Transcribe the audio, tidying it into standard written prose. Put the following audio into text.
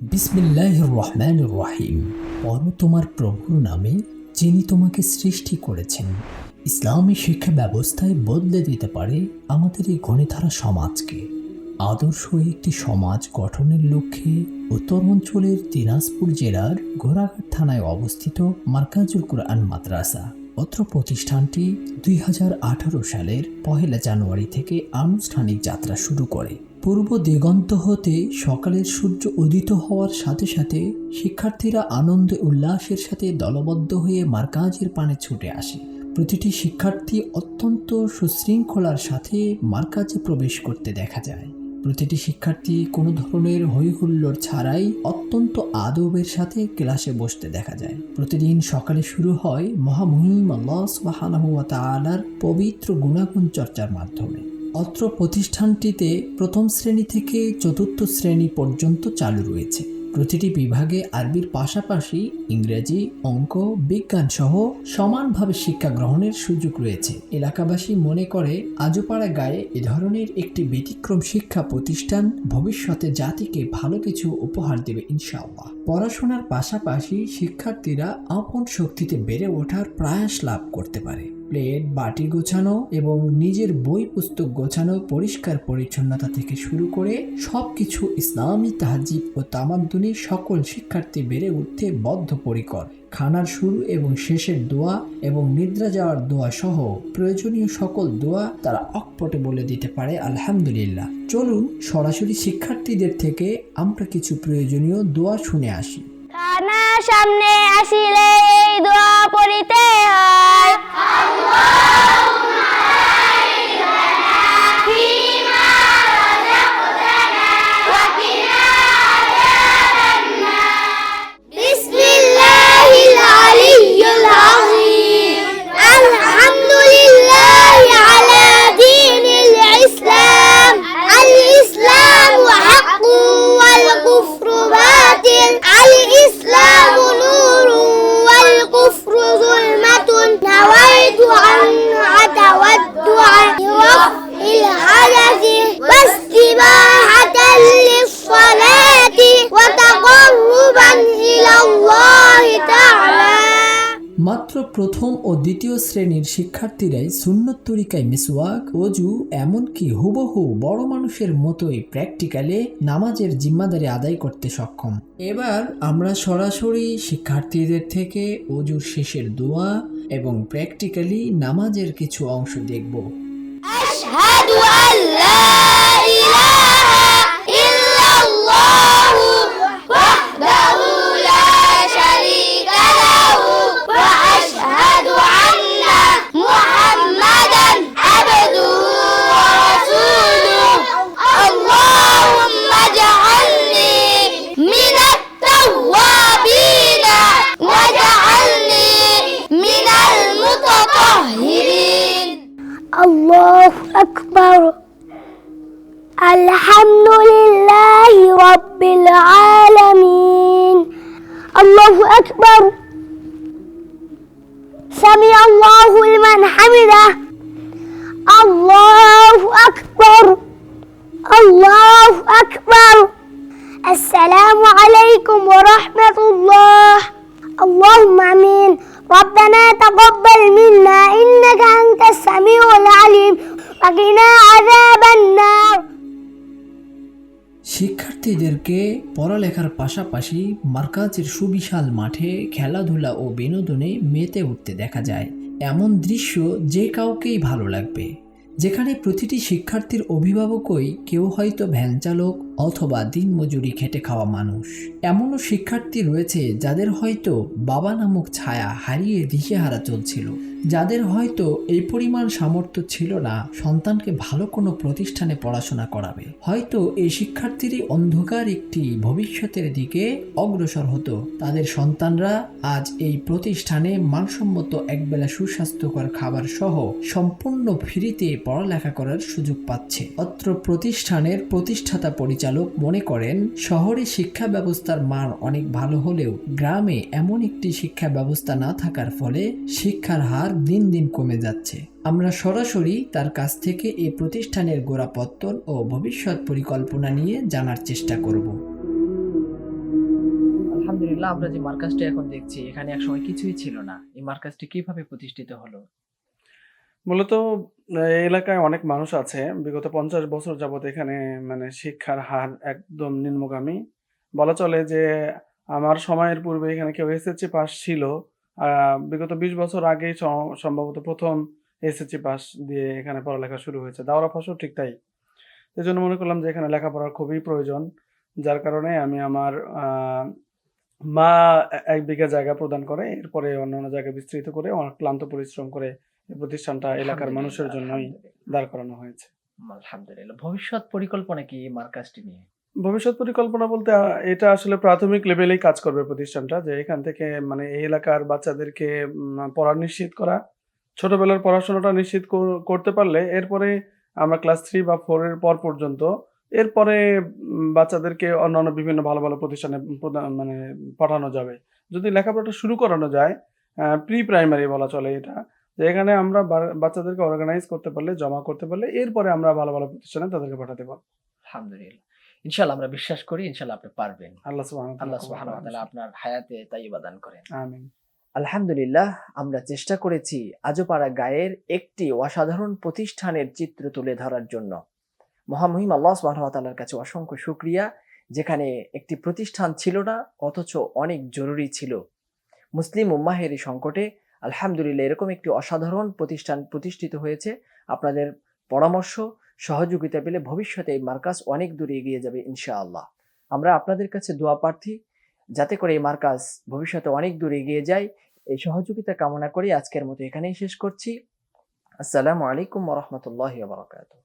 বিসমিল্লাহির রহমানির রহিম। পড়ো তোমার প্রভুর নামে, যিনি তোমাকে সৃষ্টি করেছেন। ইসলামী শিক্ষা ব্যবস্থায় বদলে দিতে পারে আমাদের এই ঘনীধারা সমাজকে। আদর্শ একটি সমাজ গঠনের লক্ষ্যে উত্তরাঞ্চলের দিনাজপুর জেলার ঘোড়াঘাট থানায় অবস্থিত মারকাজুল কুরআন মাদ্রাসা। অত্র প্রতিষ্ঠানটি 2018 সালের 1 জানুয়ারি থেকে আনুষ্ঠানিক যাত্রা শুরু করে। পূর্ব দিগন্ত হতে সকালের সূর্য উদিত হওয়ার সাথে সাথে শিক্ষার্থীরা আনন্দে উল্লাসের সাথে দলবদ্ধ হয়ে মারকাজের পানে ছুটে আসে। প্রতিটি শিক্ষার্থী অত্যন্ত সুশৃঙ্খলার সাথে মারকাজে প্রবেশ করতে দেখা যায়। প্রতিটি শিক্ষার্থী কোনো ধরনের হইহুল্লোড় ছাড়াই অত্যন্ত আদবের সাথে ক্লাসে বসতে দেখা যায়। প্রতিদিন সকালে শুরু হয় মহামহিম আল্লাহ সুবহানাহু ওয়া তাআলার পবিত্র গুণাগুণ চর্চার মাধ্যমে। অত্র প্রতিষ্ঠানটিতে প্রথম শ্রেণী থেকে চতুর্থ শ্রেণী পর্যন্ত চালু রয়েছে। প্রতিটি বিভাগে আরবির পাশাপাশি ইংরেজি, অঙ্ক, বিজ্ঞান সহ সমানভাবে শিক্ষা গ্রহণের সুযোগ রয়েছে। এলাকাবাসী মনে করে আজোপাড়া গায়ে এ ধরনের একটি ব্যতিক্রম শিক্ষা প্রতিষ্ঠান ভবিষ্যতে জাতিকে ভালো কিছু উপহার দেবে ইনশাআল্লাহ। পড়াশোনার পাশাপাশি শিক্ষার্থীরা আপন শক্তিতে বেড়ে ওঠার প্রয়াস লাভ করতে পারে। প্লেট, বাটি গোছানো এবং নিজের বই পুস্তক গোছানো, পরিষ্কার পরিচ্ছন্নতা থেকে শুরু করে সবকিছু ইসলামী তাহজিব ও তামাদ্দুনে সকল শিক্ষার্থী বেড়ে উঠতে বদ্ধপরিকর। খানার শুরু এবং শেষের দোয়া এবং নিদ্রা যাওয়ার দোয়া সহ প্রয়োজনীয় সকল দোয়া তারা অকপটে বলে দিতে পারে আলহামদুলিল্লাহ। চলুন সরাসরি শিক্ষার্থীদের থেকে আমরা কিছু প্রয়োজনীয় দোয়া শুনে আসি। খানা সামনে আসিলে এই দোয়া পড়িতে হয়। আল্লাহুম্মা বারিক লানা ফীমা রাযাকতানা ওয়া কিনা আযাবান নার। বিসমিল্লাহিল আলিয়্যিল আযীম। আলহামদুলিল্লাহি আলা দীনিল ইসলাম। আল ইসলামু হাক্কুন ওয়াল কুফরু বাতিল। আল ইসলামু নূরুন ওয়াল কুফরু যুলমাতুন। নাওয়াইতু আন আতাওয়াদ্দুআ লিরাফইল হাদাসি ওয়াস্তিবাহাতান লিস-সালাতি ওয়া তাকাররুবান ইলাল্লাহি তাআলা। মাত্র প্রথম ও দ্বিতীয় শ্রেণীর শিক্ষার্থীরাই সুন্নত তরিকায় মিসওয়াক, ওযু, এমনকি হুবহু বড় মানুষের মতোই প্র্যাকটিক্যালে নামাজের জিম্মাদারি আদায় করতে সক্ষম। এবার আমরা সরাসরি শিক্ষার্থীদের থেকে ওযুর শেষের দোয়া এবং প্র্যাকটিক্যালি নামাজের কিছু অংশ দেখব। আশহাদু আল্লা ইলাহা ইল্লাল্লাহু ওয়াহদাহু লা শারীকা লাহু ওয়া আশহাদু আন্না মুহাম্মাদান আবদুহু ওয়া রাসূলুহু। আল্লাহুম্মা ইজআলনি মিনাত তাওয়াবিনা ওয়াজআলনি মিনাল মুতাতাহহিরিন। আল্লাহু আকবার। আলহামদুলিল্লাহি রাব্বিল আলামিন। আল্লাহু আকবার। সামি আল্লাহু লিমান হামিদা। আল্লাহু আকবার। আল্লাহু আকবার। আসসালামু আলাইকুম ওয়া রাহমাতুল্লাহ। আল্লাহুম্মা আমিন। ربنا تقبل منا إنك أنت السميع العليم وقنا عذاب النار। শিক্ষার্থীদেরকে পড়ালেখার পাশাপাশি মারকাজের সুবিশাল মাঠে খেলাধুলা ও বিনোদনে মেতে উঠতে দেখা যায়। এমন দৃশ্য যে কাউকেই ভালো লাগবে, যেখানে প্রতিটি শিক্ষার্থীর অভিভাবকই কেউ হয়তো ভ্যান চালক অথবা দিনমজুরি খেটে খাওয়া মানুষ। এমনও শিক্ষার্থী রয়েছে যাদের হয়তো বাবা নামক ছায়া হারিয়ে দিশেহারা চলছিল, যাদের হয়তো এই পরিমাণ সামর্থ্য ছিল না সন্তানকে ভালো কোনো প্রতিষ্ঠানে পড়াশোনা করাবে। হয়তো এই শিক্ষার্থীরই অন্ধকার একটি ভবিষ্যতের দিকে অগ্রসর হতো। তাদের সন্তানরা আজ এই প্রতিষ্ঠানে মানসম্মত একবেলা সুস্বাস্থ্যকর খাবার সহ সম্পূর্ণ ফ্রিতে পড়ালেখা করার সুযোগ পাচ্ছে। অত্র প্রতিষ্ঠানের প্রতিষ্ঠাতা পরিচালক মনে করেন, শহরে শিক্ষা ব্যবস্থার মান অনেক ভালো হলেও গ্রামে এমন একটি শিক্ষা ব্যবস্থা না থাকার ফলে শিক্ষার হার দিন দিন কমে যাচ্ছে। আমরা সরাসরি তার কাছ থেকে এই প্রতিষ্ঠানের গোড়াপত্তন ও ভবিষ্যৎ পরিকল্পনা নিয়ে জানার চেষ্টা করব। আলহামদুলিল্লাহ, আমরা যে মার্কাজটি এখন দেখছি এখানে একসময় কিছুই ছিল না। এই মার্কাজটি কিভাবে প্রতিষ্ঠিত হলো? মূলত এই এলাকায় অনেক মানুষ আছে। বিগত ৫০ বছর যাবৎ এখানে মানে শিক্ষার হার একদম নিম্নগামী। বলা চলে যে আমার সময়ের পূর্বে এখানে কেউ এসএসসি পাস ছিল। আ বিগত ২০ বছর আগেই সম্ভবত ১ম এসএসসি পাস দিয়ে এখানে পড়ালেখা শুরু হয়েছে। দাওরা ফাঁসও ঠিক তাই। এজন্য মনে করলাম যে এখানে লেখাপড়ার খুবই প্রয়োজন। যার কারণে আমি আমার মা ১ বিঘা জায়গা প্রদান করে এরপরে অন্যান্য জায়গায় বিস্তৃত করে অনেক ক্লান্ত পরিশ্রম করে এই প্রতিষ্ঠানটা এলাকার মানুষের জন্যই দাঁড় করানো হয়েছে। আলহামদুলিল্লাহ। ভবিষ্যৎ পরিকল্পনা কি এই মার্কাজটি নিয়ে? ভবিষ্যৎ পরিকল্পনা বলতে এটা আসলে প্রাথমিক লেভেলেই কাজ করবে প্রতিষ্ঠানটা, যে এখান থেকে মানে এই এলাকার বাচ্চাদেরকে পড়া নিশ্চিত করা। ছোটবেলার পড়াশোনাটা নিশ্চিত করতে পারলে এরপরে আমরা ক্লাস 3 বা 4 এর পর পর্যন্ত এরপরে বাচ্চাদেরকে অন্যান্য বিভিন্ন ভালো, ভালো প্রতিষ্ঠানে মানে পাঠানো যাবে। যদি লেখাপড়াটা শুরু করানো যায়, প্রি প্রাইমারি বলা চলে এটা। যে এখানে আমরা বাচ্চাদেরকে অর্গানাইজ করতে পারলে, জমা করতে পারলে এরপরে আমরা ভালো, ভালো প্রতিষ্ঠানে তাদেরকে পাঠাতে পারব। আলহামদুলিল্লাহ। ইনশাআল্লাহ আমরা বিশ্বাস করি ইনশাআল্লাহ আপনি পারবেন। আল্লাহ সুবহানাহু আল্লাহ সুবহানাহু ওয়া তাআলা আপনার হায়াতে তাইয়্যিবা দান করেন। আমিন। আলহামদুলিল্লাহ, আমরা চেষ্টা করেছি আজোপাড়া গায়ের একটি অসাধারণ প্রতিষ্ঠানের চিত্র তুলে ধরার জন্য। মহামহিম আল্লাহ সুবহানাহু ওয়া তাআলার কাছে অসংখ্য শুকরিয়া, যেখানে একটি প্রতিষ্ঠান ছিল না অথচ অনেক জরুরি ছিল। মুসলিম উম্মাহের এই সংকটে আলহামদুলিল্লাহ এরকম একটি অসাধারণ প্রতিষ্ঠান প্রতিষ্ঠিত হয়েছে। আপনাদের পরামর্শ সহযোগিতা পেলে ভবিষ্যতে এই মার্কাজ অনেক দূরে এগিয়ে যাবে ইনশাআল্লাহ। আমরা আপনাদের কাছে দোয়া প্রার্থী, যাতে করে এই মার্কাজ ভবিষ্যতে অনেক দূরে এগিয়ে যায়। এই সহযোগিতা কামনা করি আজকের মতো এখানেই শেষ করছি। আসসালামু আলাইকুম ওয়া রাহমাতুল্লাহি ওয়া বারাকাতুহু।